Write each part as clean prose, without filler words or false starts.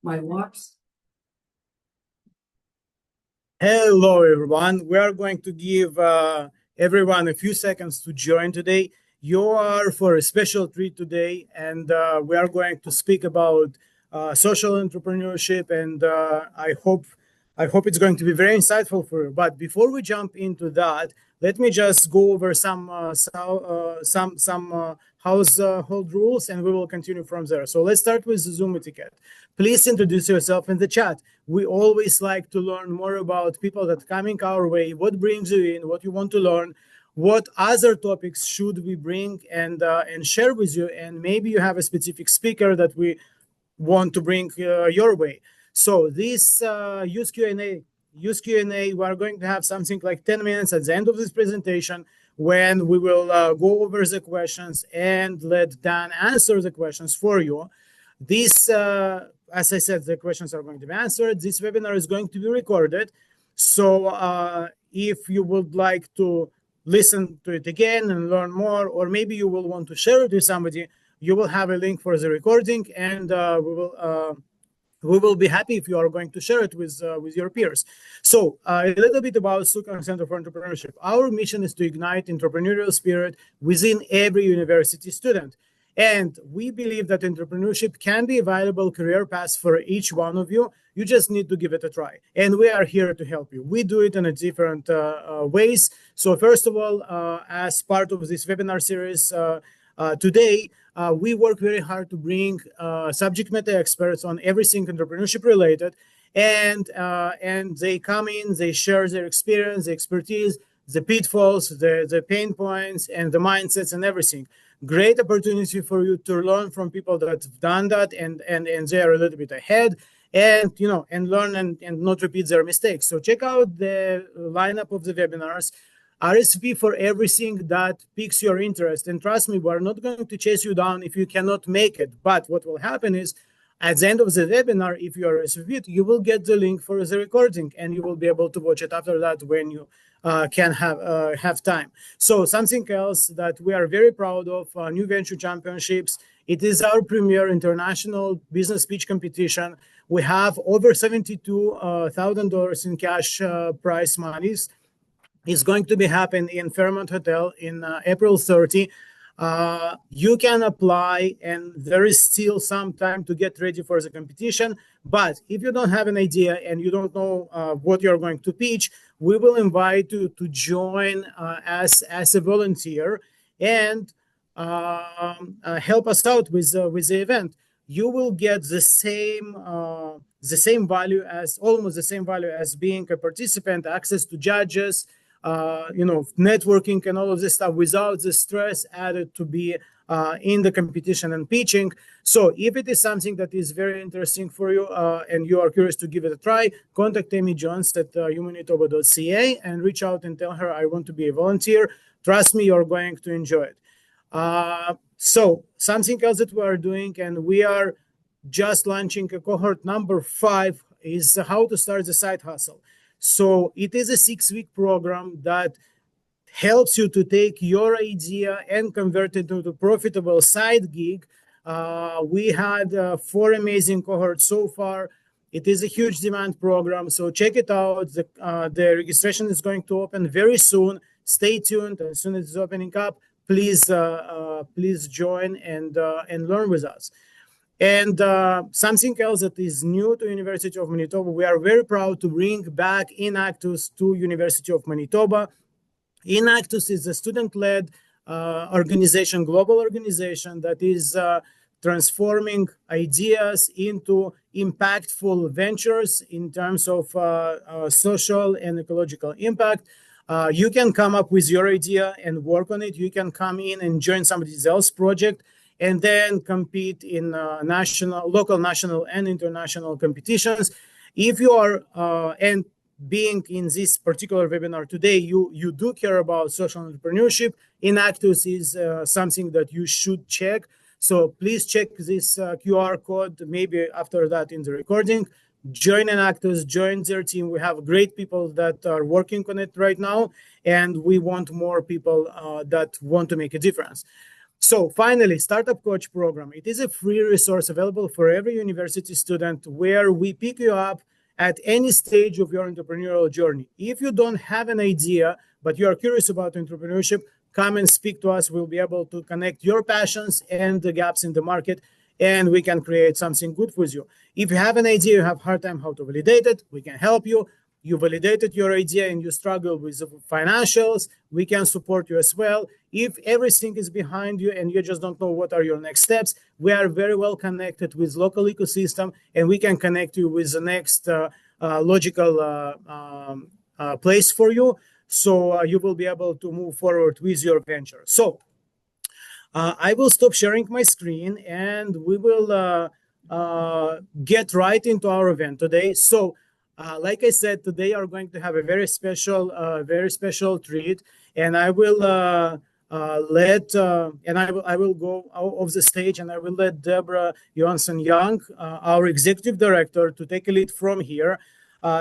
My walks. Hello, everyone. We are going to give everyone a few seconds to join today. You are for a special treat today, and we are going to speak about social entrepreneurship, and I hope it's going to be very insightful for you. But before we jump into that, let me just go over some household rules, and we will continue from there. So let's start with Zoom etiquette. Please introduce yourself in the chat. We always like to learn more about people that are coming our way, what brings you in, what you want to learn, what other topics should we bring and share with you, and maybe you have a specific speaker that we want to bring your way. So this use Q&A. We are going to have something like 10 minutes at the end of this presentation when we will go over the questions and let Dan answer the questions for you. This, as I said, the questions are going to be answered. This webinar is going to be recorded. So if you would like to listen to it again and learn more, or maybe you will want to share it with somebody, you will have a link for the recording, and we will be happy if you are going to share it with your peers. So a little bit about Stuttgart Center for Entrepreneurship. Our mission is to ignite entrepreneurial spirit within every university student. And we believe that entrepreneurship can be a viable career path for each one of you. You just need to give it a try. And we are here to help you. We do it in a different ways. So first of all, as part of this webinar series today, we work very hard to bring subject matter experts on everything entrepreneurship related. And they come in, they share their experience, the expertise, the pitfalls, the pain points, and the mindsets and everything. Great opportunity for you to learn from people that have done that and they are a little bit ahead, and learn and not repeat their mistakes. So check out the lineup of the webinars. RSVP for everything that piques your interest. And trust me, we're not going to chase you down if you cannot make it. But what will happen is, at the end of the webinar, if you are RSVP'd, you will get the link for the recording, and you will be able to watch it after that when you can have time. So something else that we are very proud of, New Venture Championships. It is our premier international business speech competition. We have over $72,000 in cash prize monies. It's going to be happening in Fairmont Hotel in April 30. You can apply, and there is still some time to get ready for the competition. But if you don't have an idea and you don't know what you're going to pitch, we will invite you to join as a volunteer and help us out with the event. You will get the same value as almost the same value as being a participant, access to judges, networking and all of this stuff without the stress added to be in the competition and pitching. So if it is something that is very interesting for you and you are curious to give it a try, contact Amy Jones at humanitoba.ca and reach out and tell her, I want to be a volunteer. Trust me, you're going to enjoy it. So something else that we are doing, and we are just launching a cohort number 5, is how to start the side hustle. So it is a 6-week program that helps you to take your idea and convert it into a profitable side gig. We had 4 amazing cohorts so far. It is a huge demand program, so check it out. The registration is going to open very soon. Stay tuned. As soon as it's opening up, please join and learn with us. And something else that is new to University of Manitoba, we are very proud to bring back Inactus to University of Manitoba. Inactus is a student-led organization, global organization that is transforming ideas into impactful ventures in terms of social and ecological impact. You can come up with your idea and work on it. You can come in and join somebody else's project and then compete in local, national, and international competitions. If you are, and being in this particular webinar today, you do care about social entrepreneurship, Inactus is something that you should check. So please check this QR code, maybe after that in the recording. Join Inactus, join their team. We have great people that are working on it right now, and we want more people that want to make a difference. So finally, Startup Coach Program. It is a free resource available for every university student where we pick you up at any stage of your entrepreneurial journey. If you don't have an idea, but you are curious about entrepreneurship, come and speak to us. We'll be able to connect your passions and the gaps in the market, and we can create something good for you. If you have an idea, you have a hard time how to validate it, we can help you. You validated your idea and you struggle with financials, we can support you as well. If everything is behind you and you just don't know what are your next steps, we are very well connected with local ecosystem, and we can connect you with the next logical place for you. So you will be able to move forward with your venture. So I will stop sharing my screen and we will get right into our event today. So like I said, today are going to have a very special treat, and I will I will go out of the stage, and I will let Deborah Johansson Young, our executive director, to take a lead from here.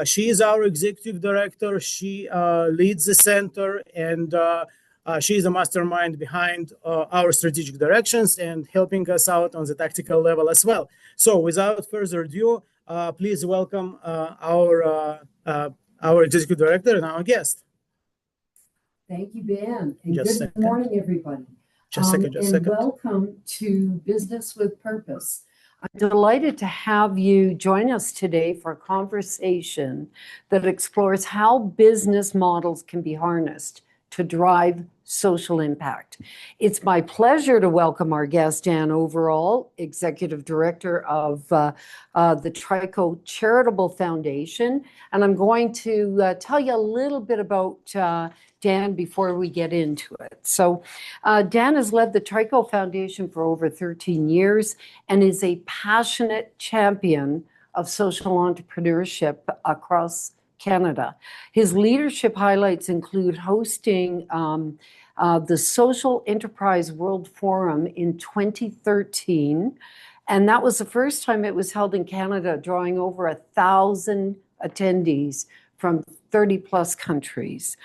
She is our executive director. She leads the center, and she is the mastermind behind our strategic directions and helping us out on the tactical level as well. So without further ado, please welcome our executive director and our guest. Thank you, Ben, and good morning, everybody. And welcome to Business with Purpose. I'm delighted to have you join us today for a conversation that explores how business models can be harnessed to drive social impact. It's my pleasure to welcome our guest, Dan Overall, Executive Director of the Trico Charitable Foundation. And I'm going to tell you a little bit about Dan before we get into it. So Dan has led the Trico Foundation for over 13 years and is a passionate champion of social entrepreneurship across Canada. His leadership highlights include hosting the Social Enterprise World Forum in 2013. And that was the first time it was held in Canada, drawing over 1,000 attendees from 30 plus countries.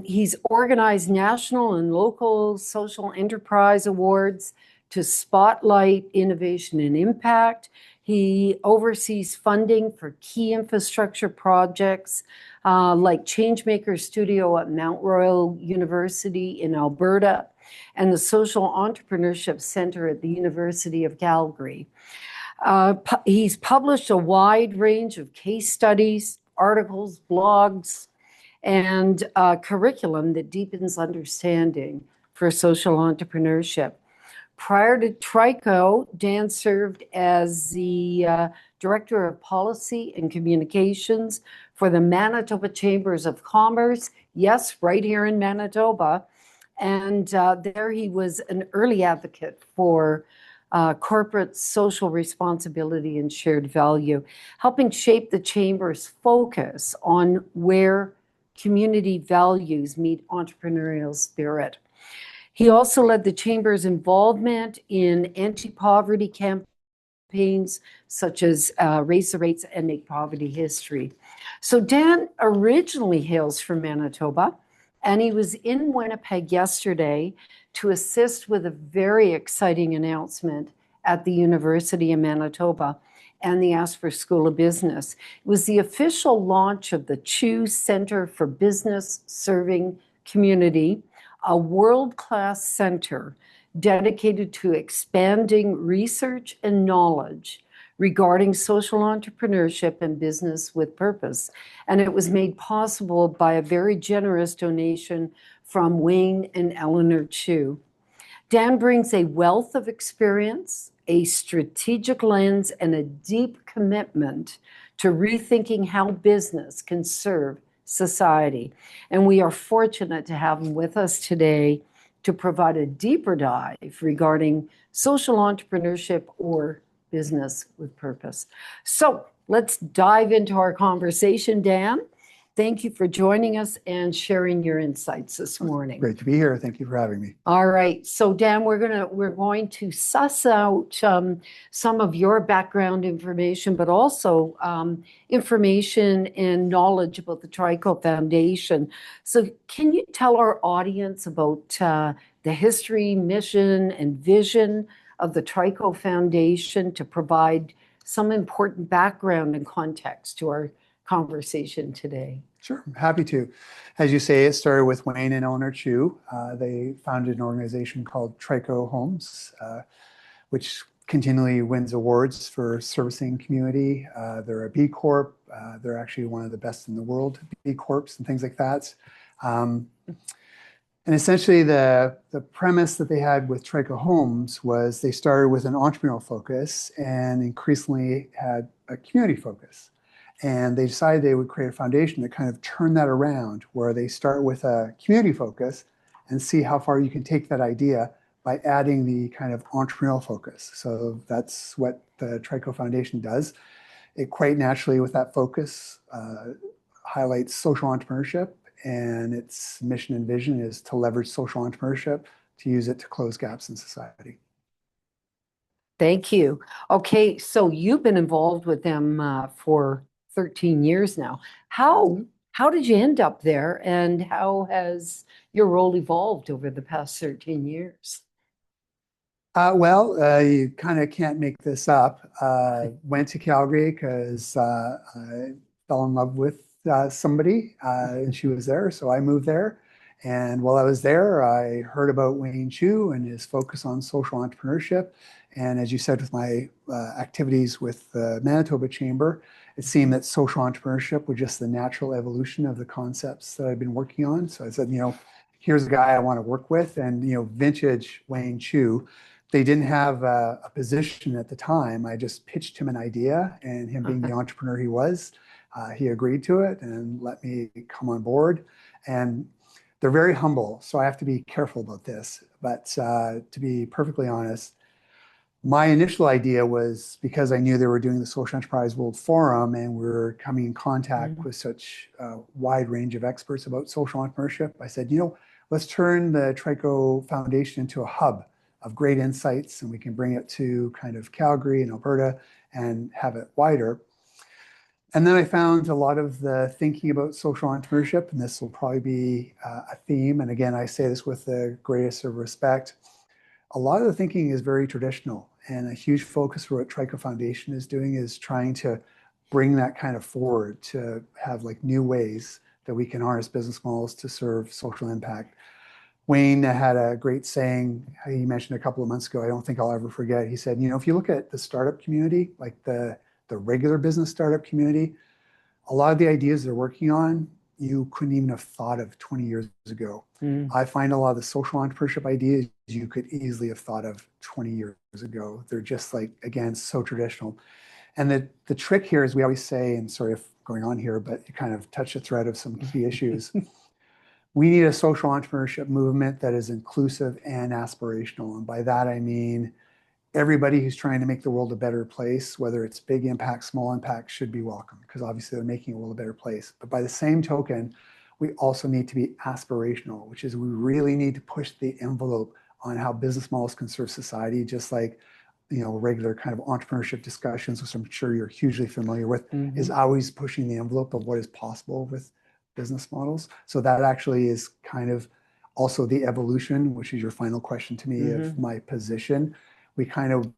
He's organized national and local social enterprise awards to spotlight innovation and impact. He oversees funding for key infrastructure projects like Changemaker Studio at Mount Royal University in Alberta and the Social Entrepreneurship Center at the University of Calgary. He's published a wide range of case studies, articles, blogs, and curriculum that deepens understanding for social entrepreneurship. Prior to Trico, Dan served as the Director of Policy and Communications for the Manitoba Chambers of Commerce, yes, right here in Manitoba. And there he was an early advocate for corporate social responsibility and shared value, helping shape the Chamber's focus on where community values meet entrepreneurial spirit. He also led the Chamber's involvement in anti-poverty campaigns such as Raise the Rates and Make Poverty History. So Dan originally hails from Manitoba, and he was in Winnipeg yesterday to assist with a very exciting announcement at the University of Manitoba and the Asper School of Business. It was the official launch of the CHU Center for Business Serving Community, a world-class center dedicated to expanding research and knowledge regarding social entrepreneurship and business with purpose. And it was made possible by a very generous donation from Wayne and Eleanor Chu. Dan brings a wealth of experience, a strategic lens, and a deep commitment to rethinking how business can serve society. And we are fortunate to have him with us today to provide a deeper dive regarding social entrepreneurship or business with purpose. So let's dive into our conversation, Dan. Thank you for joining us and sharing your insights this morning. Great to be here. Thank you for having me. All right. So Dan, we're going to suss out some of your background information, but also information and knowledge about the Trico Foundation. So can you tell our audience about the history, mission, and vision of the Trico Foundation to provide some important background and context to our conversation today? Sure, I'm happy to. As you say, it started with Wayne and Eleanor Chu. They founded an organization called Trico Homes, which continually wins awards for servicing community. They're a B Corp. They're actually one of the best in the world, B Corps and things like that. And essentially the premise that they had with Trico Homes was they started with an entrepreneurial focus and increasingly had a community focus. And they decided they would create a foundation that kind of turn that around, where they start with a community focus and see how far you can take that idea by adding the kind of entrepreneurial focus. So that's what the Trico Foundation does. It quite naturally, with that focus, highlights social entrepreneurship, and its mission and vision is to leverage social entrepreneurship to use it to close gaps in society. Thank you. Okay, so you've been involved with them for 13 years now. How did you end up there, and how has your role evolved over the past 13 years? You kind of can't make this up. Went to Calgary because I fell in love with somebody, and she was there, so I moved there. And while I was there, I heard about Wayne Chu and his focus on social entrepreneurship. And as you said, with my activities with the Manitoba Chamber, it seemed that social entrepreneurship was just the natural evolution of the concepts that I've been working on. So I said, here's a guy I want to work with. And, vintage Wayne Chu, they didn't have a position at the time. I just pitched him an idea, and him being the entrepreneur he was, he agreed to it and let me come on board. And they're very humble, so I have to be careful about this. But to be perfectly honest, my initial idea was because I knew they were doing the Social Enterprise World Forum and we were coming in contact with such a wide range of experts about social entrepreneurship. I said, let's turn the Trico Foundation into a hub of great insights, and we can bring it to kind of Calgary and Alberta and have it wider. And then I found a lot of the thinking about social entrepreneurship, and this will probably be a theme. And again, I say this with the greatest of respect. A lot of the thinking is very traditional, and a huge focus for what Trico Foundation is doing is trying to bring that kind of forward to have like new ways that we can harness business models to serve social impact. Wayne had a great saying he mentioned a couple of months ago. I don't think I'll ever forget. He said, if you look at the startup community, like the regular business startup community, a lot of the ideas they're working on, you couldn't even have thought of 20 years ago. I find a lot of the social entrepreneurship ideas you could easily have thought of 20 years ago. They're just like, again, so traditional. And the trick here is we always say, and sorry if going on here, but you kind of touch a thread of some key issues. We need a social entrepreneurship movement that is inclusive and aspirational. And by that, I mean, everybody who's trying to make the world a better place, whether it's big impact, small impact, should be welcome, because obviously they're making the world a better place. But by the same token, we also need to be aspirational, which is we really need to push the envelope on how business models can serve society, just like regular kind of entrepreneurship discussions, which I'm sure you're hugely familiar with, is always pushing the envelope of what is possible with business models. So that actually is kind of also the evolution, which is your final question to me of my position. We kind of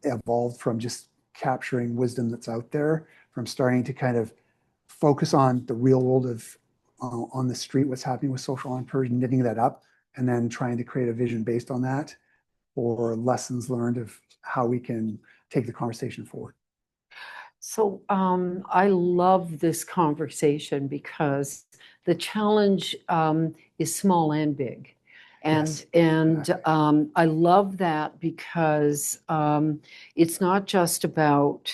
evolved from just capturing wisdom that's out there, from starting to kind of focus on the real world of on the street, what's happening with social entrepreneurs, knitting that up, and then trying to create a vision based on that, or lessons learned of how we can take the conversation forward. So I love this conversation because the challenge is small and big. And Yes, exactly. I love that because it's not just about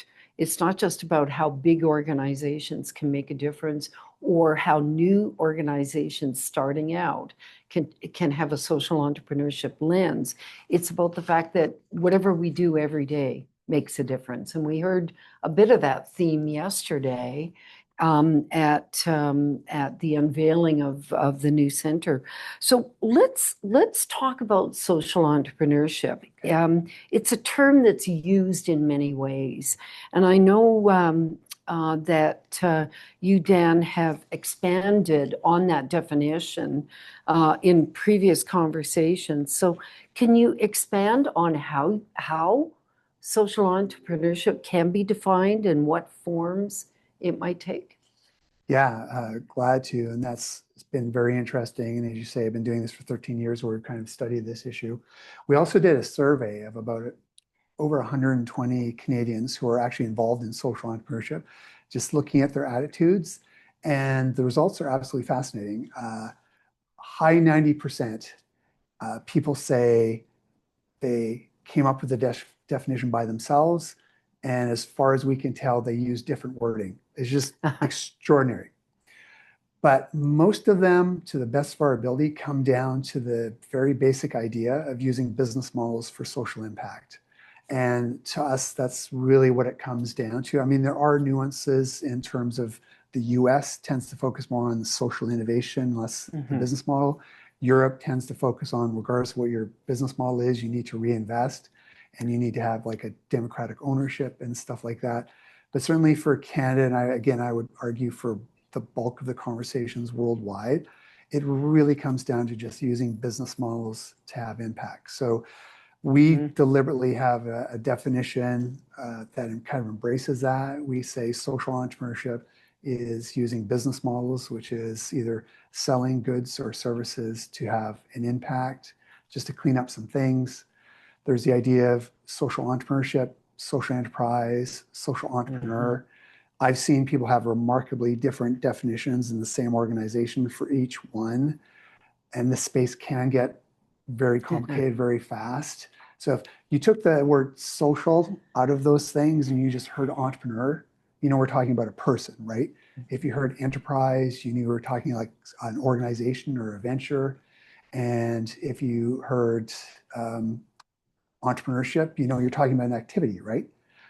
how big organizations can make a difference, or how new organizations starting out can have a social entrepreneurship lens. It's about the fact that whatever we do every day makes a difference. And we heard a bit of that theme yesterday. at the unveiling of the new center. So let's talk about social entrepreneurship. It's a term that's used in many ways, and I know that you, Dan, have expanded on that definition in previous conversations. So can you expand on how social entrepreneurship can be defined and what forms it might take? Yeah, glad to. And it's been very interesting. And as you say, I've been doing this for 13 years where we've kind of studied this issue. We also did a survey of about over 120 Canadians who are actually involved in social entrepreneurship, just looking at their attitudes. And the results are absolutely fascinating. High 90% people say they came up with the definition by themselves. And as far as we can tell, they use different wording. It's just extraordinary. But most of them, to the best of our ability, come down to the very basic idea of using business models for social impact. And to us, that's really what it comes down to. I mean, there are nuances in terms of the US tends to focus more on the social innovation, less the business model. Europe tends to focus on, regardless of what your business model is, you need to reinvest and you need to have like a democratic ownership and stuff like that. But certainly for Canada, and I would argue for the bulk of the conversations worldwide, it really comes down to just using business models to have impact. So we deliberately have a definition that kind of embraces that. We say social entrepreneurship is using business models, which is either selling goods or services to have an impact, just to clean up some things. There's the idea of social entrepreneurship, social enterprise, social entrepreneur. I've seen people have remarkably different definitions in the same organization for each one. And the space can get very complicated very fast. So if you took the word social out of those things and you just heard entrepreneur, you know, we're talking about a person, right? If you heard enterprise, you knew we were talking like an organization or a venture. And if you heard entrepreneurship, you know, you're talking about an activity, right?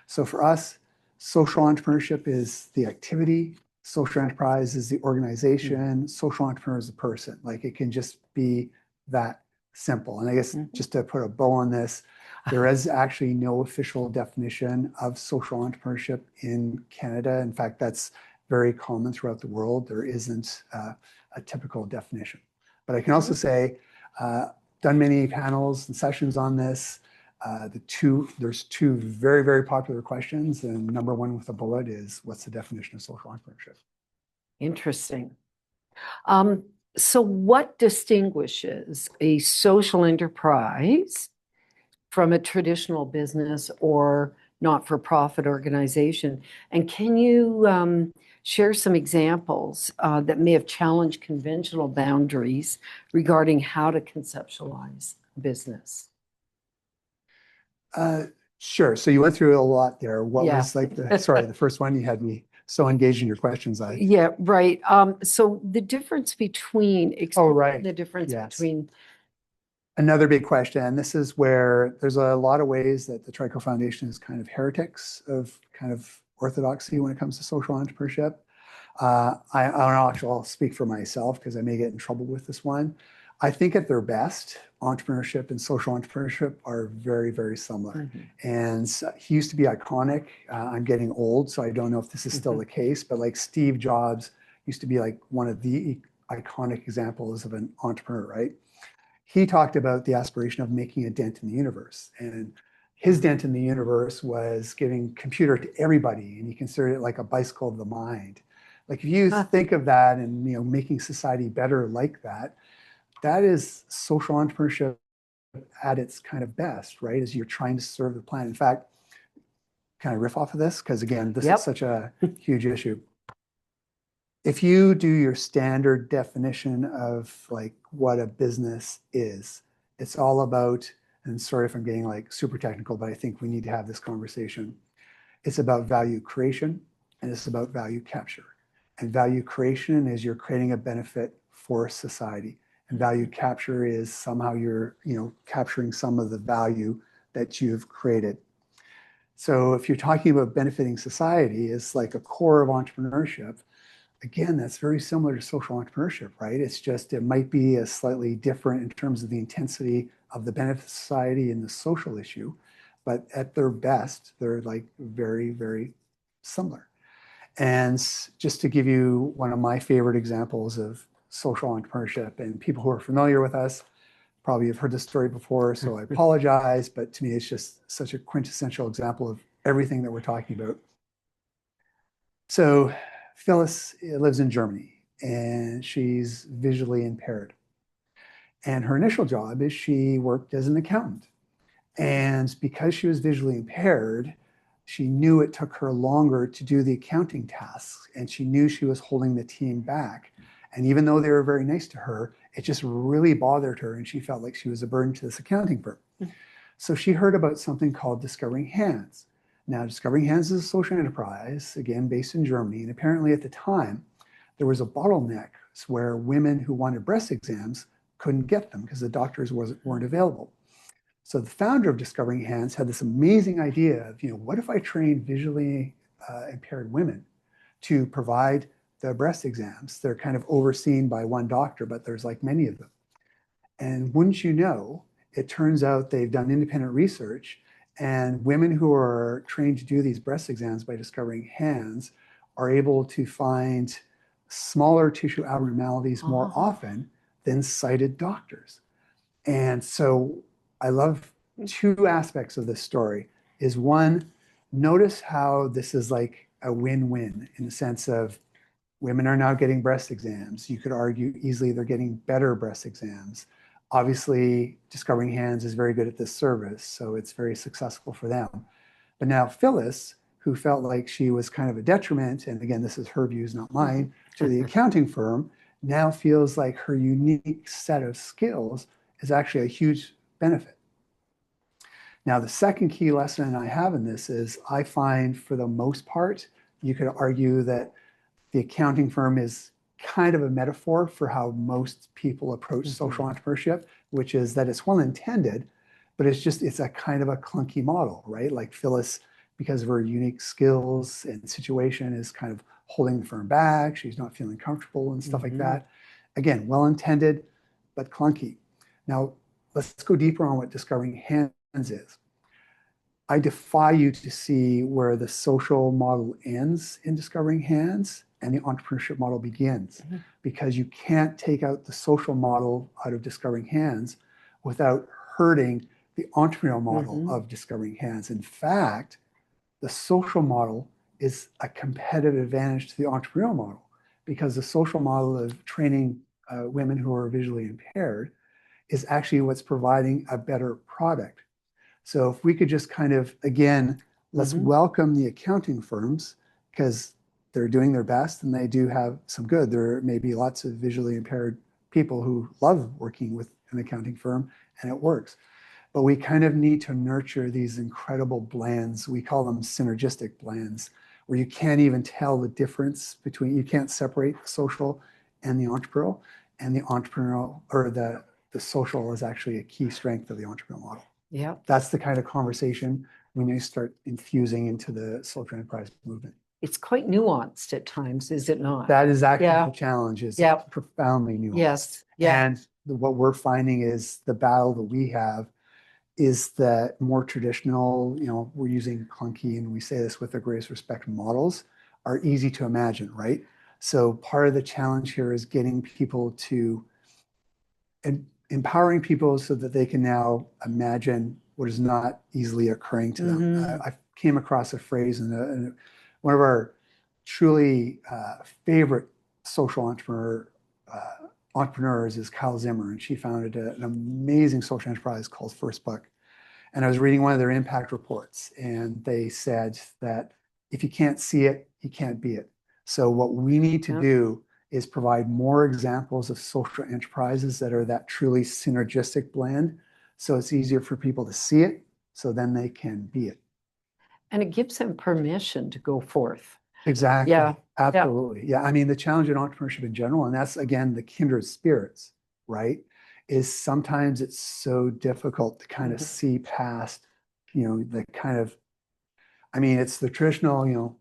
So for us, social entrepreneurship is the activity, social enterprise is the organization, social entrepreneur is the person. Like it can just be that simple. And I guess just to put a bow on this, there is actually no official definition of social entrepreneurship in Canada. In fact, that's very common throughout the world. There isn't a typical definition. But I can also say, done many panels and sessions on this. There's two very, very popular questions. And number one with a bullet is, what's the definition of social entrepreneurship? Interesting. So what distinguishes a social enterprise from a traditional business or not-for-profit organization? And can you share some examples that may have challenged conventional boundaries regarding how to conceptualize business? Sure. So you went through a lot there. What was like the first one? You had me so engaged in your questions. Yeah, right. So the difference between, the difference between. Another big question, and this is where there's a lot of ways that the Trico Foundation is kind of heretics of kind of orthodoxy when it comes to social entrepreneurship. I'll speak for myself because I may get in trouble with this one. I think at their best, entrepreneurship and social entrepreneurship are very, very similar. And he used to be iconic. I'm getting old, so I don't know if this is still the case, but like Steve Jobs used to be like one of the iconic examples of an entrepreneur, right? He talked about the aspiration of making a dent in the universe. And his dent in the universe was giving computer to everybody, and he considered it like a bicycle of the mind. Like if you think of that and, you know, making society better like that, that is social entrepreneurship at its kind of best, right? As you're trying to serve the planet. In fact, can I riff off of this? Because again, this is such a huge issue. If you do your standard definition of like what a business is, it's all about, and sorry if I'm getting like super technical, but I think we need to have this conversation. It's about value creation and it's about value capture. And value creation is you're creating a benefit for society. And value capture is somehow you're, you know, capturing some of the value that you've created. So if you're talking about benefiting society, it's like a core of entrepreneurship. again, that's very similar to social entrepreneurship, right? It's just, it might be a slightly different in terms of the intensity of the benefit society and the social issue, but at their best, they're like very, very similar. And just to give you one of my favorite examples of social entrepreneurship, and people who are familiar with us probably have heard this story before, so I apologize, but to me, it's just such a quintessential example of everything that we're talking about. So Phyllis lives in Germany and she's visually impaired. And her initial job is she worked as an accountant. And because she was visually impaired, she knew it took her longer to do the accounting tasks, and she knew she was holding the team back. And even though they were very nice to her, it just really bothered her, and she felt like she was a burden to this accounting firm. So she heard about something called Discovering Hands. Now, Discovering Hands is a social enterprise, again, based in Germany. And apparently at the time, there was a bottleneck where women who wanted breast exams couldn't get them because the doctors weren't available. So the founder of Discovering Hands had this amazing idea of, what if I trained visually impaired women to provide the breast exams? They're kind of overseen by one doctor, but there's like many of them. And wouldn't you know, it turns out they've done independent research, and women who are trained to do these breast exams by Discovering Hands are able to find smaller tissue abnormalities more often than sighted doctors. And so I love two aspects of this story. Is one, notice how this is like a win-win in the sense of women are now getting breast exams. You could argue easily they're getting better breast exams. Obviously, Discovering Hands is very good at this service, so it's very successful for them. But now Phyllis, who felt like she was kind of a detriment, and again, this is her views, not mine, to the accounting firm, now feels like her unique set of skills is actually a huge benefit. Now, the second key lesson I have in this is I find for the most part, you could argue that the accounting firm is kind of a metaphor for how most people approach social entrepreneurship, which is that it's well intended, but it's a kind of a clunky model, right? Like Phyllis, because of her unique skills and situation, is kind of holding the firm back. She's not feeling comfortable and stuff like that. Again, well intended, but clunky. Now, let's go deeper on what Discovering Hands is. I defy you to see where the social model ends in Discovering Hands and the entrepreneurship model begins, because you can't take out the social model out of Discovering Hands without hurting the entrepreneurial model of Discovering Hands. In fact, the social model is a competitive advantage to the entrepreneurial model, because the social model of training women who are visually impaired is actually what's providing a better product. So if we could just kind of, again, let's welcome the accounting firms, because they're doing their best and they do have some good. There may be lots of visually impaired people who love working with an accounting firm and it works. But we kind of need to nurture these incredible blends. We call them synergistic blends, where you can't even tell the difference between, you can't separate the social and the entrepreneurial, and the entrepreneurial or the social is actually a key strength of the entrepreneurial model. Yeah. That's the kind of conversation we need to start infusing into the social enterprise movement. It's quite nuanced at times, is it not? That is actually the challenge, is profoundly nuanced. Yes. Yeah. And what we're finding is the battle that we have is that more traditional, we're using clunky, and we say this with the greatest respect, models are easy to imagine, right? So part of the challenge here is getting people to, and empowering people so that they can now imagine what is not easily occurring to them. I came across a phrase in one of our truly favorite social entrepreneurs is Kyle Zimmer, and she founded an amazing social enterprise called First Book. And I was reading one of their impact reports, and they said that if you can't see it, you can't be it. So what we need to do is provide more examples of social enterprises that are that truly synergistic blend, so it's easier for people to see it, so then they can be it. And it gives them permission to go forth. Exactly. Yeah. Absolutely. Yeah. I mean, the challenge in entrepreneurship in general, and that's again the kindred spirits, right? Is sometimes it's so difficult to kind of see past, the kind of, I mean, it's the traditional,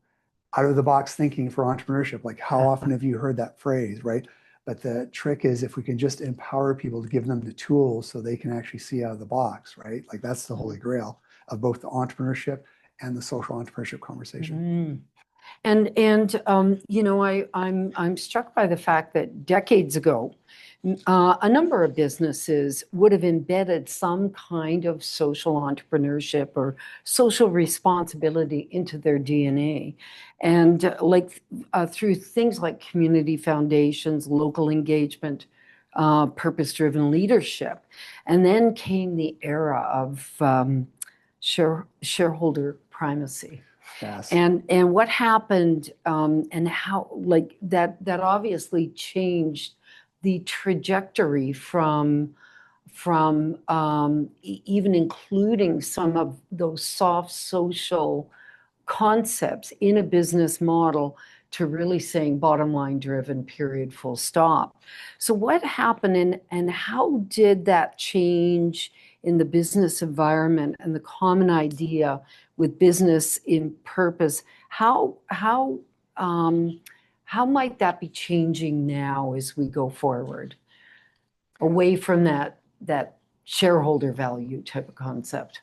out of the box thinking for entrepreneurship. Like, how often have you heard that phrase, right? But the trick is if we can just empower people to give them the tools so they can actually see out of the box, right? Like, that's the holy grail of both the entrepreneurship and the social entrepreneurship conversation. You know, I'm struck by the fact that decades ago, a number of businesses would have embedded some kind of social entrepreneurship or social responsibility into their DNA. And through things like community foundations, local engagement, purpose-driven leadership. And then came the era of shareholder primacy. Yes. And what happened, and how, like, that obviously changed the trajectory from even including some of those soft social concepts in a business model to really saying bottom line driven, period, full stop. So what happened, and how did that change in the business environment and the common idea with business in purpose? How might that be changing now as we go forward, away from that shareholder value type of concept?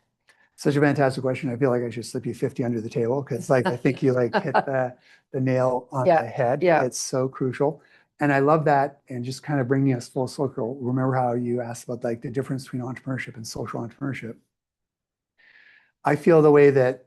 Such a fantastic question. I feel like I should slip you 50 under the table because, like, I think you like hit the nail on the head. Yeah. It's so crucial. And I love that. And just kind of bringing us full circle. Remember how you asked about like the difference between entrepreneurship and social entrepreneurship? I feel the way that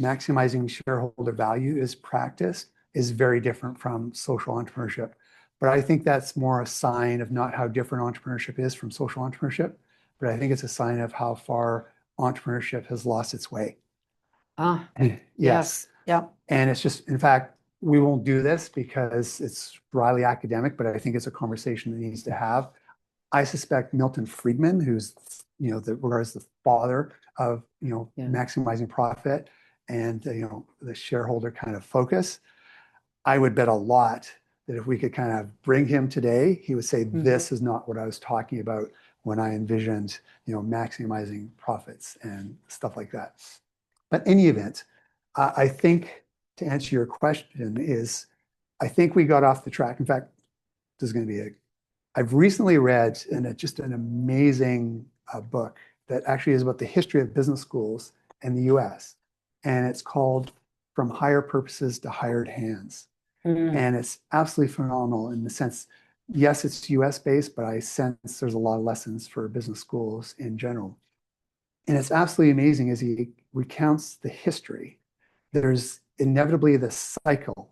maximizing shareholder value is practiced is very different from social entrepreneurship. But I think that's more a sign of not how different entrepreneurship is from social entrepreneurship, but I think it's a sign of how far entrepreneurship has lost its way. Yes. Yeah. And it's just, in fact, we won't do this because it's highly academic, but I think it's a conversation that needs to have. I suspect Milton Friedman, who's, regarded as the father of, maximizing profit and, the shareholder kind of focus. I would bet a lot that if we could kind of bring him today, he would say, this is not what I was talking about when I envisioned, maximizing profits and stuff like that. But in any event, I think to answer your question is, I think we got off the track. In fact, this is going to be I've recently read just an amazing book that actually is about the history of business schools in the US. And it's called From Higher Purposes to Hired Hands. And it's absolutely phenomenal in the sense, yes, it's US based, but I sense there's a lot of lessons for business schools in general. And it's absolutely amazing as he recounts the history. There's inevitably the cycle,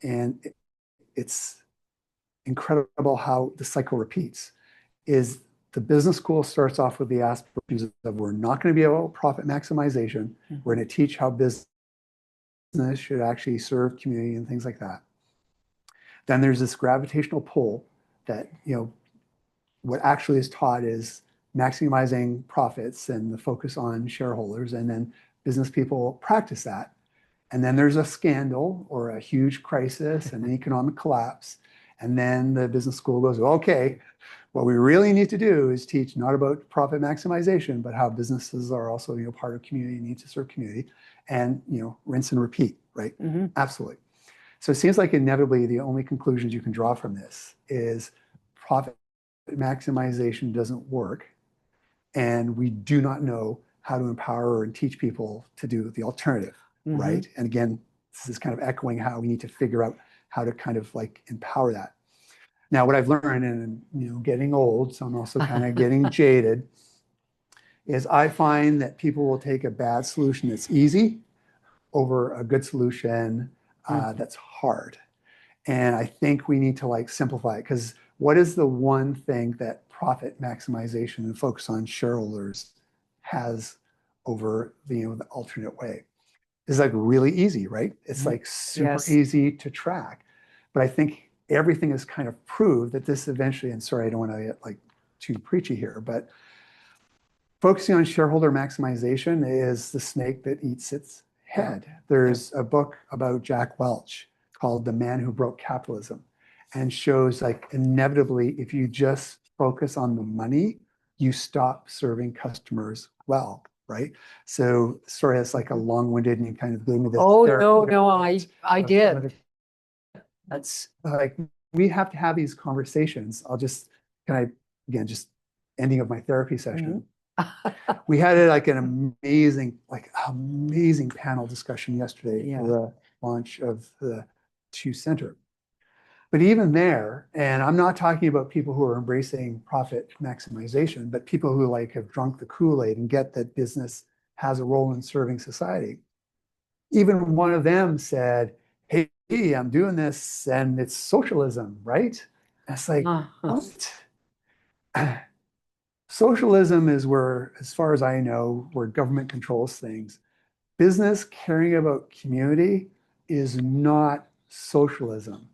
and it's incredible how the cycle repeats. Is the business school starts off with the aspirations of we're not going to be about profit maximization. We're going to teach how business should actually serve community and things like that. Then there's this gravitational pull that, what actually is taught is maximizing profits and the focus on shareholders. And then business people practice that. And then there's a scandal or a huge crisis and an economic collapse. And then the business school goes, okay, what we really need to do is teach not about profit maximization, but how businesses are also, part of community, need to serve community, and, rinse and repeat, right? Absolutely. So it seems like inevitably the only conclusions you can draw from this is profit maximization doesn't work. And we do not know how to empower and teach people to do the alternative, right? And again, this is kind of echoing how we need to figure out how to kind of like empower that. Now, what I've learned, and getting old, so I'm also kind of getting jaded, is I find that people will take a bad solution that's easy over a good solution that's hard. And I think we need to like simplify it, because what is the one thing that profit maximization and focus on shareholders has over the alternate way? It's like really easy, right? It's like super easy to track. But I think everything is kind of proved that this eventually, and sorry, I don't want to get like too preachy here, but focusing on shareholder maximization is the snake that eats its head. There's a book about Jack Welch called The Man Who Broke Capitalism, and shows like inevitably, if you just focus on the money, you stop serving customers well. right? So sorry, it's like a long-winded and you kind of gave me this. Oh, no, therapeutic no, approach I of some of did. the- That's, like we have to have these conversations. Can I, again, just ending of my therapy session. We had like an amazing panel discussion yesterday Yeah. for the launch of the Chu Center. But even there, and I'm not talking about people who are embracing profit maximization, but people who like have drunk the Kool-Aid and get that business has a role in serving society. Even one of them said, hey, I'm doing this and it's socialism, right? And it's like, what? Socialism is where, as far as I know, where government controls things. Business caring about community is not socialism.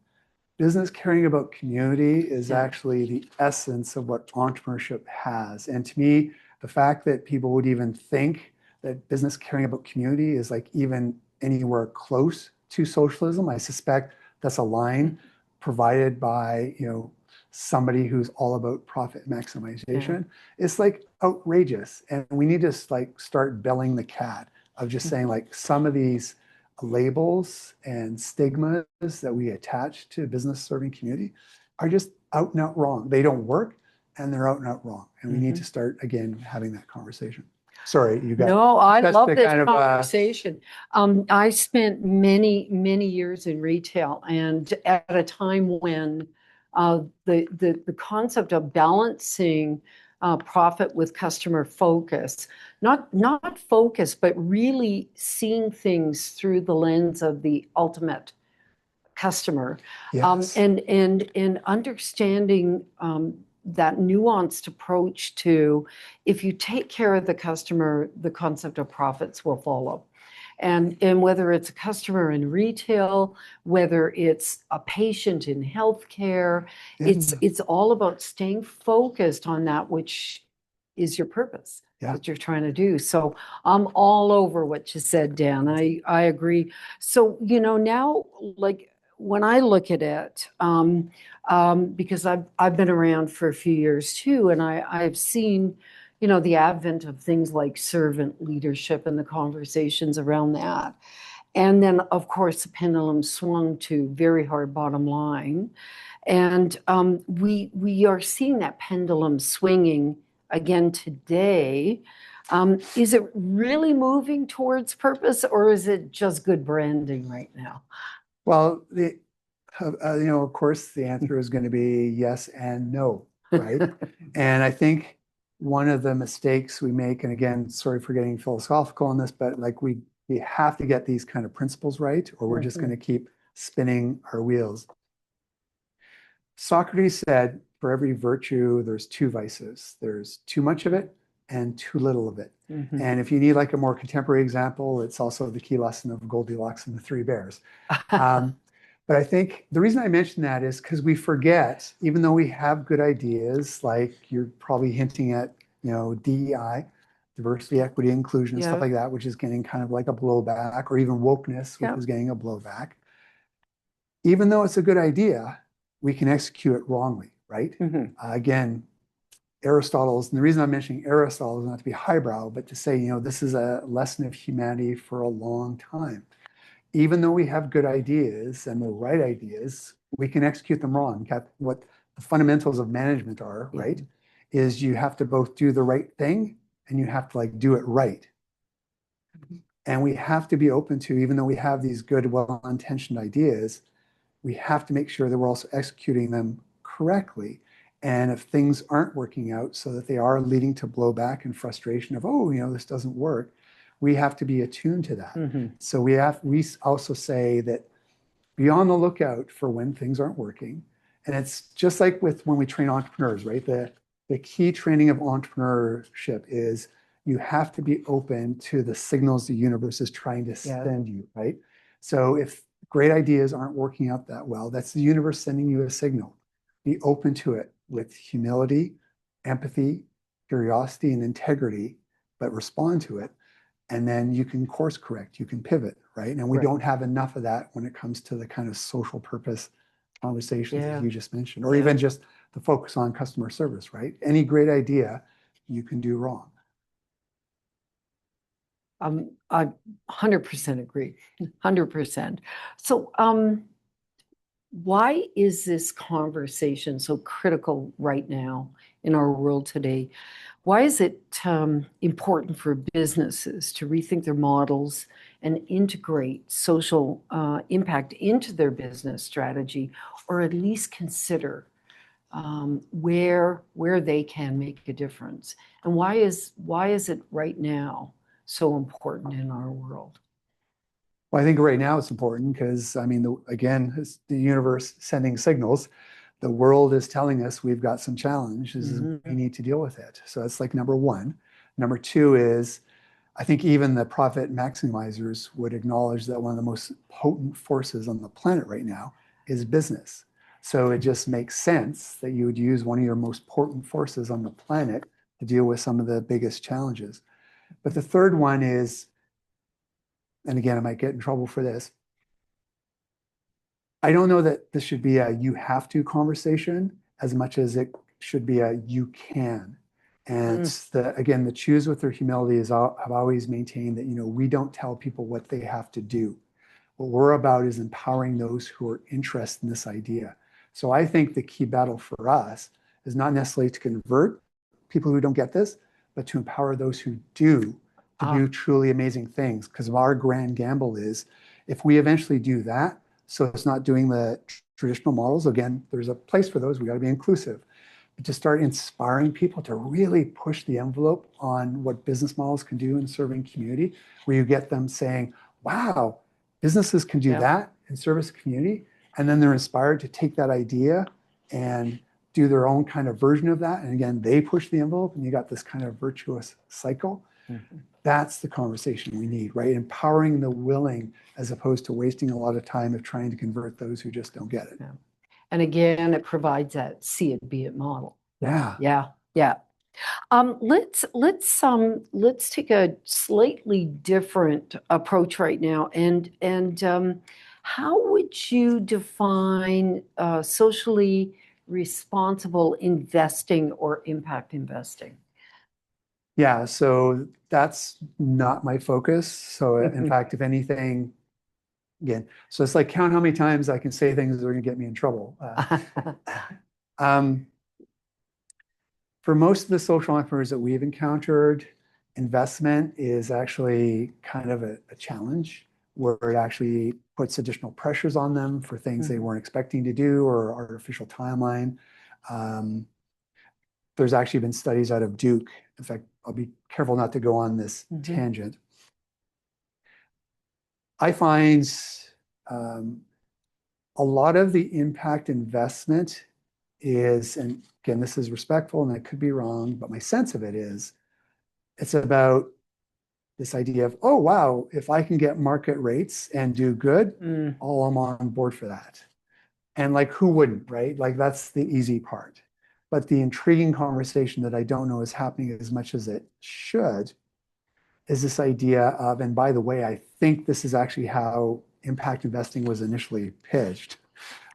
Business caring about community is actually the essence of what entrepreneurship has. And to me, the fact that people would even think that business caring about community is like even anywhere close to socialism, I suspect that's a line provided by, somebody who's all about profit maximization. It's like outrageous. And we need to like start belling the cat of just saying like some of these labels and stigmas that we attach to business serving community are just out and out wrong. They don't work and they're out and out wrong. And we need to start again having that conversation. Sorry, you got. no, I that's love the this kind of, conversation. I spent many years in retail, and at a time when the concept of balancing profit with customer focus, not focus, but really seeing things through the lens of the ultimate customer, Yes. and understanding that nuanced approach to, if you take care of the customer, the concept of profits will follow. And whether it's a customer in retail, whether it's a patient in healthcare, it's all about staying focused on that which is your purpose that you're trying to do. So I'm all over what you said, Dan. I agree. So, now, like, when I look at it, because I've been around for a few years too, and I've seen, the advent of things like servant leadership and the conversations around that. And then, of course, the pendulum swung to very hard bottom line. And we are seeing that pendulum swinging again today. Is it really moving towards purpose, or is it just good branding right now? Well, of course, the answer is going to be yes and no, right? And I think one of the mistakes we make, and again, sorry for getting philosophical on this, but like we have to get these kind of principles right, or we're just going to keep spinning our wheels. Socrates said, for every virtue, there's two vices. There's too much of it and too little of it. And if you need like a more contemporary example, it's also the key lesson of Goldilocks and the Three Bears. But I think the reason I mention that is because we forget, even though we have good ideas, like you're probably hinting at, DEI, diversity, equity, inclusion, and stuff like that, which is getting kind of like a blowback, or even wokeness, which is getting a blowback. Even though it's a good idea, we can execute it wrongly, right? Again, Aristotle's, and the reason I'm mentioning Aristotle is not to be highbrow, but to say, this is a lesson of humanity for a long time. Even though we have good ideas and the right ideas, we can execute them wrong. What the fundamentals of management are, right, is you have to both do the right thing and you have to like do it right. And we have to be open to, even though we have these good, well-intentioned ideas, we have to make sure that we're also executing them correctly. And if things aren't working out so that they are leading to blowback and frustration of, this doesn't work, we have to be attuned to that. So we also say that be on the lookout for when things aren't working. And it's just like with when we train entrepreneurs, right? The key training of entrepreneurship is you have to be open to the signals the universe is trying to send you, right? So if great ideas aren't working out that well, that's the universe sending you a signal. Be open to it with humility, empathy, curiosity, and integrity, but respond to it. And then you can course correct, you can pivot, right? And we don't have enough of that when it comes to the kind of social purpose conversations that you just mentioned, or even just the focus on customer service, right? Any great idea you can do wrong. I 100% agree, 100%. So, why is this conversation so critical right now in our world today? Why is it important for businesses to rethink their models and integrate social impact into their business strategy, or at least consider where they can make a difference? And why is it right now so important in our world? Well, I think right now it's important because, I mean, again, it's the universe sending signals. The world is telling us we've got some challenges and we need to deal with it. So that's like number one. Number two is, I think even the profit maximizers would acknowledge that one of the most potent forces on the planet right now is business. So it just makes sense that you would use one of your most potent forces on the planet to deal with some of the biggest challenges. But the third one is, and again, I might get in trouble for this, I don't know that this should be a you have to conversation as much as it should be a you can. And again, the choose with their humility is I've always maintained that, we don't tell people what they have to do. What we're about is empowering those who are interested in this idea. So I think the key battle for us is not necessarily to convert people who don't get this, but to empower those who do to do truly amazing things. Because our grand gamble is if we eventually do that, so it's not doing the traditional models. Again, there's a place for those. We got to be inclusive. But to start inspiring people to really push the envelope on what business models can do in serving community, where you get them saying, wow, businesses can do that and service community. And then they're inspired to take that idea and do their own kind of version of that. And again, they push the envelope and you got this kind of virtuous cycle. That's the conversation we need, right? Empowering the willing as opposed to wasting a lot of time of trying to convert those who just don't get it. Yeah. And again, it provides that see it, be it model. Yeah. Yeah. Let's take a slightly different approach right now. And how would you define socially responsible investing or impact investing? Yeah, so that's not my focus. So in fact, if anything, again, so it's like count how many times I can say things that are going to get me in trouble. For most of the social entrepreneurs that we've encountered, investment is actually kind of a challenge where it actually puts additional pressures on them for things they weren't expecting to do or artificial timeline. There's actually been studies out of Duke. In fact, I'll be careful not to go on this tangent. I find a lot of the impact investment is, and again, this is respectful and I could be wrong, but my sense of it is, it's about this idea of, oh, wow, if I can get market rates and do good, oh, I'm on board for that. And like, who wouldn't, right? Like, that's the easy part. But the intriguing conversation that I don't know is happening as much as it should is this idea of, and by the way, I think this is actually how impact investing was initially pitched,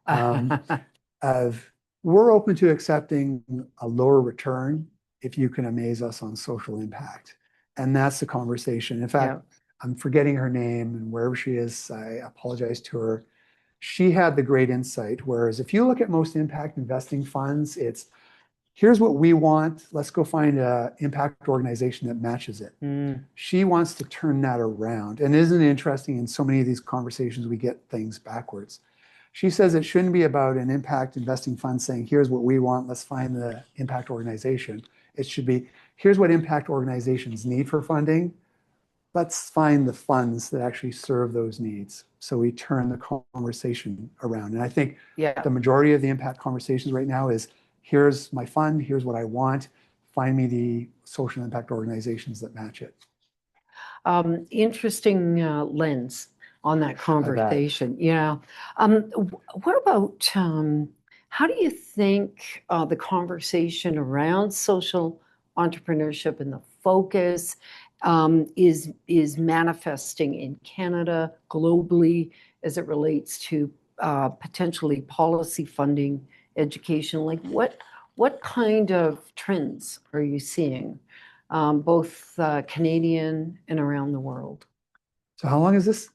of we're open to accepting a lower return if you can amaze us on social impact. And that's the conversation. In fact, I'm forgetting her name, and wherever she is, I apologize to her. She had the great insight, whereas if you look at most impact investing funds, it's here's what we want. Let's go find an impact organization that matches it. She wants to turn that around. And isn't it interesting, in so many of these conversations, we get things backwards. She says it shouldn't be about an impact investing fund saying, here's what we want, let's find the impact organization. It should be, here's what impact organizations need for funding. Let's find the funds that actually serve those needs. So we turn the conversation around. And I think the majority of the impact conversations right now is, here's my fund, here's what I want, find me the social impact organizations that match it. Interesting lens on that conversation. What about, how do you think the conversation around social entrepreneurship and the focus is manifesting in Canada, globally, as it relates to potentially policy funding, education? Like what kind of trends are you seeing both Canadian and around the world. So how long is this?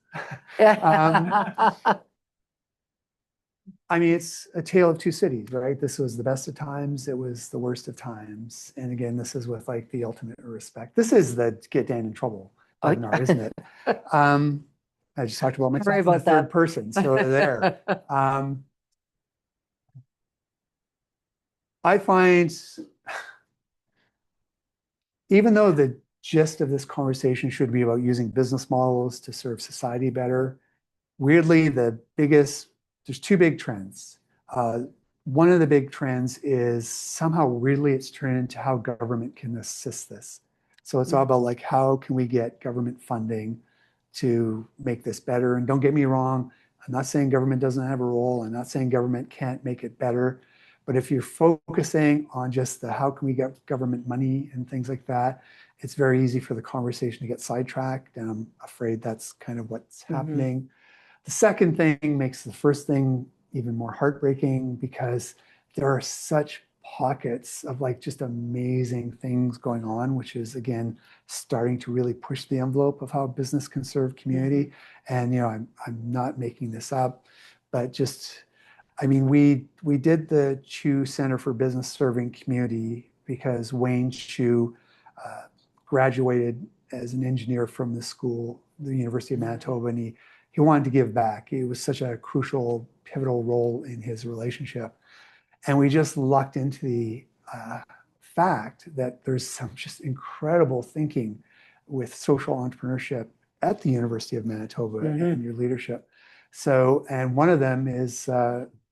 I mean, it's a tale of two cities, right? This was the best of times. It was the worst of times. And again, this is with like the ultimate respect. This is the get Dan in trouble webinar, isn't it? I just talked about myself Sorry in the about third that. person. So there. I find, even though the gist of this conversation should be about using business models to serve society better, weirdly, there's two big trends. One of the big trends is somehow weirdly it's turned into how government can assist this. So it's all about like, how can we get government funding to make this better? And don't get me wrong, I'm not saying government doesn't have a role. I'm not saying government can't make it better. But if you're focusing on just the how can we get government money and things like that, it's very easy for the conversation to get sidetracked. And I'm afraid that's kind of what's happening. The second thing makes the first thing even more heartbreaking because there are such pockets of like just amazing things going on, which is again starting to really push the envelope of how business can serve community. And I'm not making this up, but just I mean we did the Chu Center for Business Serving Community because Wayne Chu graduated as an engineer from the school, the University of Manitoba, and he wanted to give back. It was such a crucial, pivotal role in his relationship. And we just lucked into the fact that there's some just incredible thinking with social entrepreneurship at the University of Manitoba and your leadership. So, and one of them is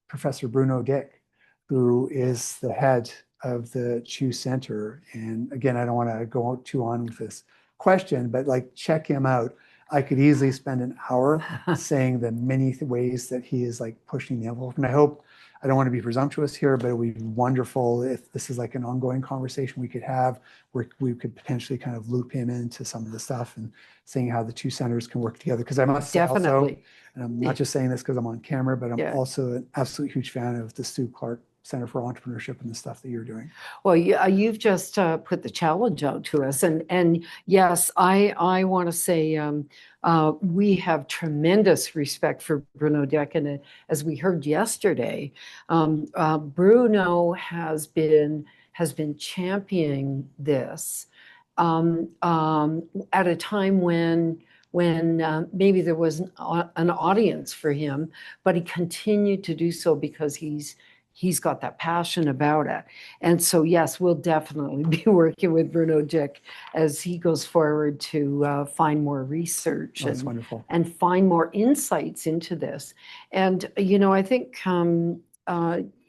Professor Bruno Dick, who is the head of the Chu Center. And again, I don't want to go too on with this question, but like check him out. I could easily spend an hour saying the many ways that he is like pushing the envelope. And I hope, I don't want to be presumptuous here, but it would be wonderful if this is like an ongoing conversation we could have where we could potentially kind of loop him into some of the stuff and seeing how the two centers can work together. Because I must say also, and I'm not just saying this because I'm on camera, but I'm also an absolute huge fan of the Stu Clark Center for Entrepreneurship and the stuff that you're doing. Well, you've just put the challenge out to us, and yes, I want to say we have tremendous respect for Bruno Dick, and as we heard yesterday, Bruno has been championing this at a time when maybe there was an audience for him, but he continued to do so because he's got that passion about it. And so, yes, we'll definitely be working with Bruno Dick as he goes forward to find more research That's wonderful. And find more insights into this. And, I think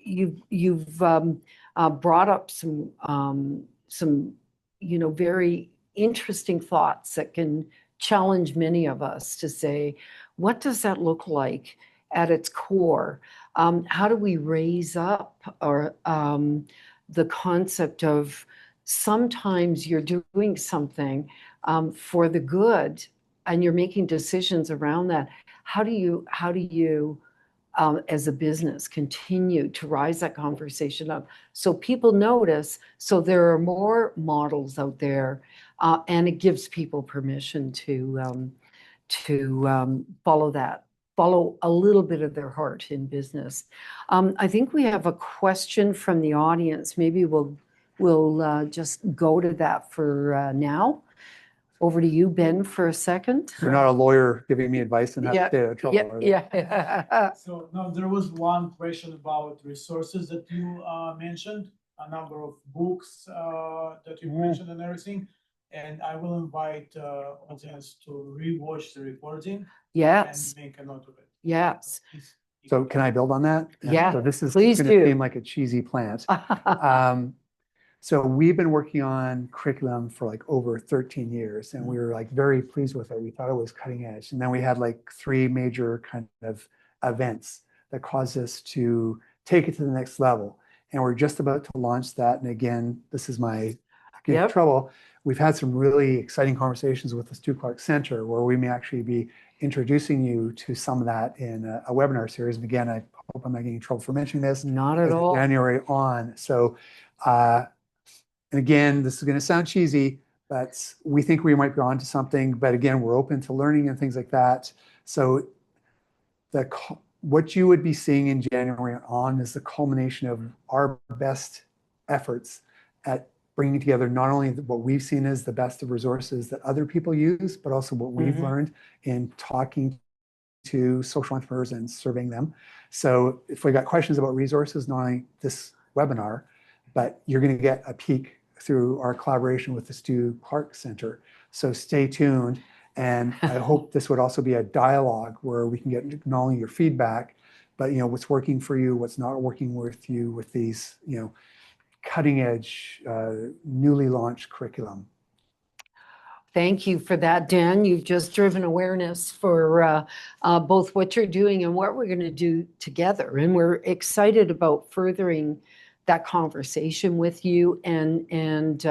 you've brought up some very interesting thoughts that can challenge many of us to say, what does that look like at its core? How do we raise up the concept of sometimes you're doing something for the good and you're making decisions around that? How do you as a business continue to rise that conversation up so people notice, so there are more models out there, and it gives people permission to follow a little bit of their heart in business. I think we have a question from the audience. Maybe we'll just go to that for now. Over to you, Ben, for a second. You're not a lawyer giving me advice and have to stay out of trouble. Yeah. So now there was one question about resources that you mentioned, a number of books that you mentioned and everything. And I will invite audience to rewatch the recording. Yes. And make a note of it. Yes. So can I build on that? Yeah. So this is going to seem like a cheesy plant. So we've been working on curriculum for like over 13 years, and we were like very pleased with it. We thought it was cutting edge. And then we had like 3 major kind of events that caused us to take it to the next level. And we're just about to launch that. And again, this is my trouble. We've had some really exciting conversations with the Stu Clark Center where we may actually be introducing you to some of that in a webinar series. And again, I hope I'm not getting in trouble for mentioning this. Not at all. January on. So And again, this is going to sound cheesy, but we think we might be onto something. But again, we're open to learning and things like that. So what you would be seeing in January on is the culmination of our best efforts at bringing together not only what we've seen as the best of resources that other people use, but also what we've learned in talking to social entrepreneurs and surveying them. So if we got questions about resources, not only this webinar, but you're going to get a peek through our collaboration with the Stu Clark Center. So stay tuned. And I hope this would also be a dialogue where we can get not only your feedback, but what's working for you, what's not working with you with these cutting edge, newly launched curriculum. Thank you for that, Dan. You've just driven awareness for both what you're doing and what we're going to do together. And we're excited about furthering that conversation with you and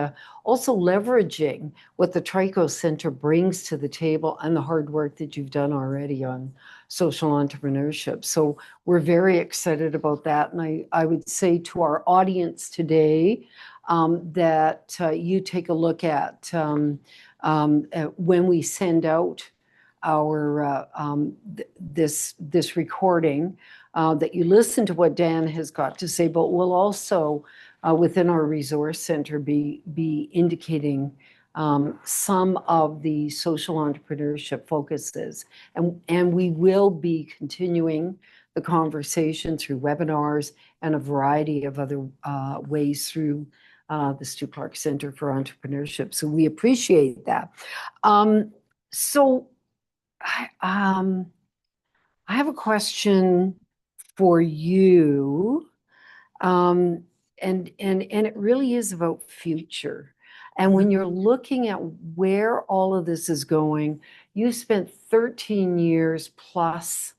also leveraging what the Trico Center brings to the table and the hard work that you've done already on social entrepreneurship. So we're very excited about that. And I would say to our audience today that you take a look at when we send out our this recording, that you listen to what Dan has got to say, but we'll also within our resource center be indicating some of the social entrepreneurship focuses, and we will be continuing the conversation through webinars and a variety of other ways through the Stu Clark Center for Entrepreneurship. So we appreciate that. So I have a question for you, and it really is about future. And when you're looking at where all of this is going, you spent 13 years plus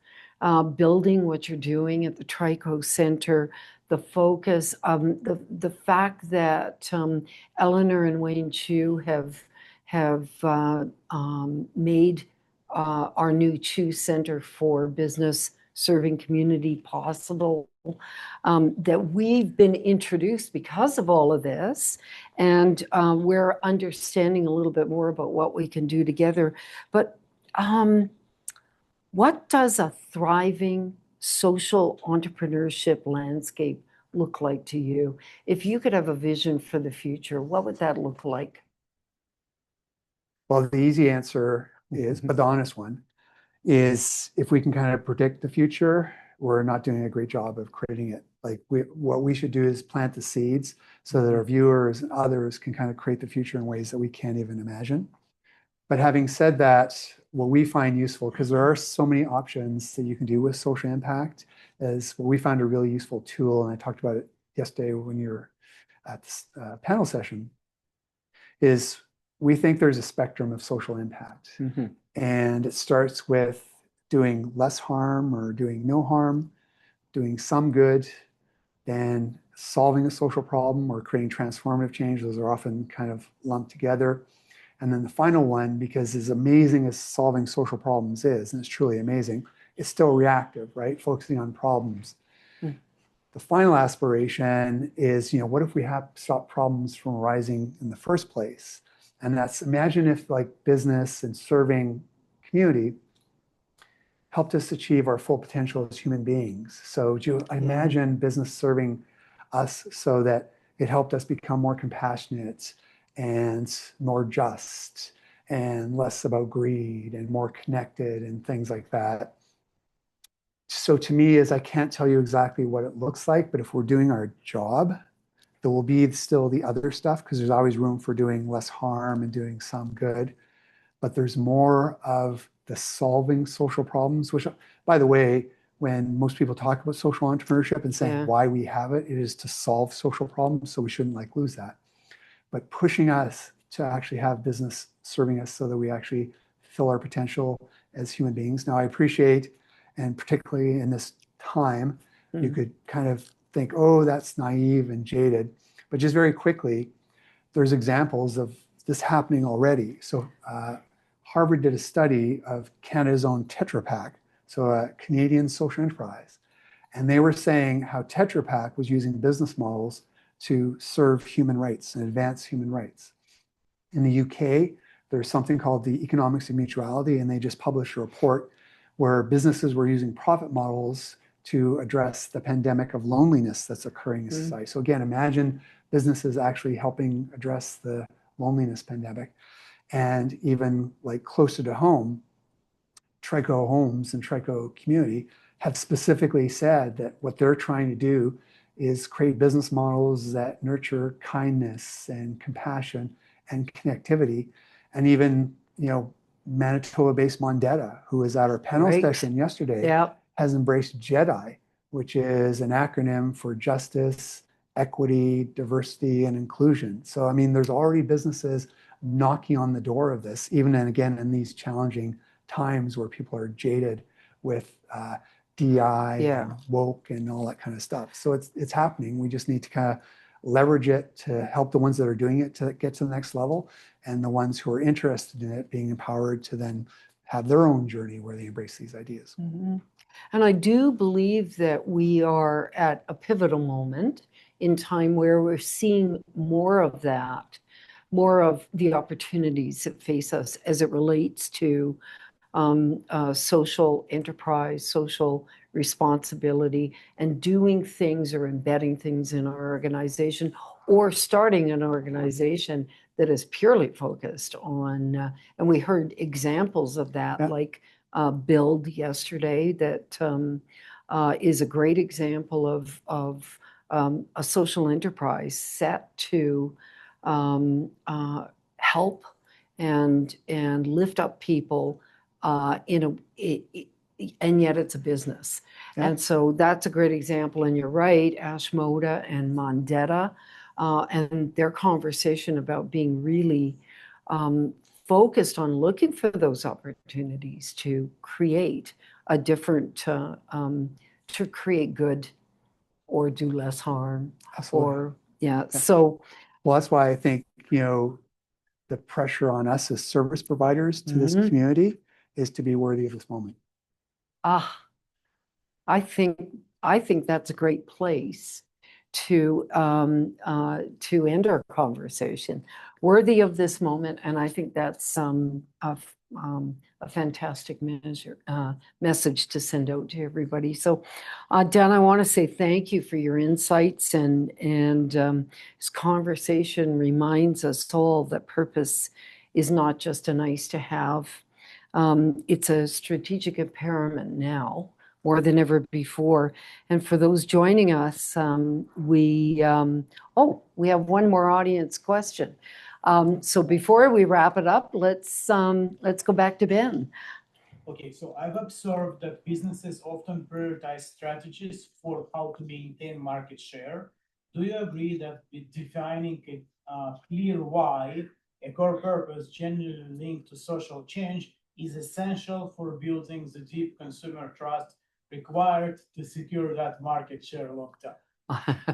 building what you're doing at the Trico Center. The focus, the fact that Eleanor and Wayne Chu have made our new Chu Center for Business Serving Community possible, that we've been introduced because of all of this, and we're understanding a little bit more about what we can do together. But what does a thriving social entrepreneurship landscape look like to you? If you could have a vision for the future, what would that look like? Well, the easy answer is, but the honest one, is if we can kind of predict the future, we're not doing a great job of creating it. Like what we should do is plant the seeds so that our viewers and others can kind of create the future in ways that we can't even imagine. But having said that, what we find useful, because there are so many options that you can do with social impact, is what we found a really useful tool, and I talked about it yesterday when you were at this panel session, is we think there's a spectrum of social impact. And it starts with doing less harm or doing no harm, doing some good, then solving a social problem or creating transformative change. Those are often kind of lumped together. And then the final one, because as amazing as solving social problems is, and it's truly amazing, it's still reactive, right? Focusing on problems. The final aspiration is, what if we have stop problems from arising in the first place? And that's, imagine if like business and serving community helped us achieve our full potential as human beings. So imagine business serving us so that it helped us become more compassionate and more just and less about greed and more connected and things like that. So to me, I can't tell you exactly what it looks like, but if we're doing our job, there will be still the other stuff, because there's always room for doing less harm and doing some good. But there's more of the solving social problems, which, by the way, when most people talk about social entrepreneurship and saying why we have it, it is to solve social problems. So we shouldn't lose that. But pushing us to actually have business serving us so that we actually fill our potential as human beings. Now, I appreciate, and particularly in this time, you could kind of think, oh, that's naive and jaded. But just very quickly, there's examples of this happening already. So Harvard did a study of Canada's own Tetra Pak, so a Canadian social enterprise. And they were saying how Tetra Pak was using business models to serve human rights and advance human rights. In the UK, there's something called the Economics of Mutuality, and they just published a report where businesses were using profit models to address the pandemic of loneliness that's occurring in society. So again, imagine businesses actually helping address the loneliness pandemic. And even like closer to home, Trico Homes and Trico Community have specifically said that what they're trying to do is create business models that nurture kindness and compassion and connectivity. And even, Manitoba-based Mondetta, who was at our panel session yesterday, has embraced JEDI, which is an acronym for justice, equity, diversity, and inclusion. So, I mean, there's already businesses knocking on the door of this, even and again in these challenging times where people are jaded with DI and woke and all that kind of stuff. So it's happening. We just need to kind of leverage it to help the ones that are doing it to get to the next level, and the ones who are interested in it being empowered to then have their own journey where they embrace these ideas. Mm-hmm. And I do believe that we are at a pivotal moment in time where we're seeing more of that, more of the opportunities that face us as it relates to social enterprise, social responsibility, and doing things or embedding things in our organization, or starting an organization that is purely focused on, and we heard examples of that, like Build yesterday, that is a great example of a social enterprise set to help and lift up people and yet it's a business. And so that's a great example. And you're right, Ashmoda and Mondetta, and their conversation about being really focused on looking for those opportunities to create a different, to create good or do less harm. Absolutely. So. Well, that's why I think, the pressure on us as service providers to this community is to be worthy of this moment. I think that's a great place to end our conversation. Worthy of this moment, and I think that's a fantastic message to send out to everybody. So, Dan, I want to say thank you for your insights, and this conversation reminds us all that purpose is not just a nice to have. It's a strategic empowerment now, more than ever before. And for those joining us, we have one more audience question. So before we wrap it up, let's go back to Ben. Okay, so I've observed that businesses often prioritize strategies for how to maintain market share. Do you agree that defining a clear why, a core purpose genuinely linked to social change, is essential for building the deep consumer trust required to secure that market share long term?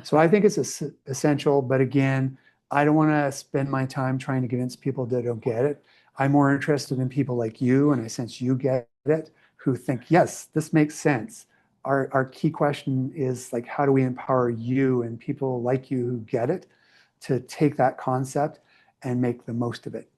So I think it's essential, but again, I don't want to spend my time trying to convince people that don't get it. I'm more interested in people like you, and I sense you get it, who think, yes, this makes sense. Our key question is like, how do we empower you and people like you who get it to take that concept and make the most of it?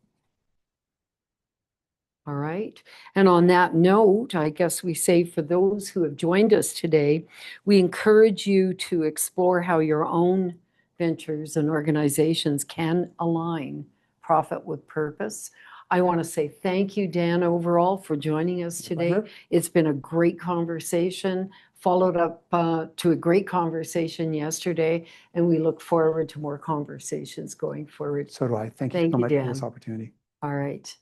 All right. And on that note, I guess we say for those who have joined us today, we encourage you to explore how your own ventures and organizations can align profit with purpose. I want to say thank you, Dan, overall, for joining us today. It's been a great conversation, followed up to a great conversation yesterday, and we look forward to more conversations going forward. So do I. Thank you so much for this opportunity. All right.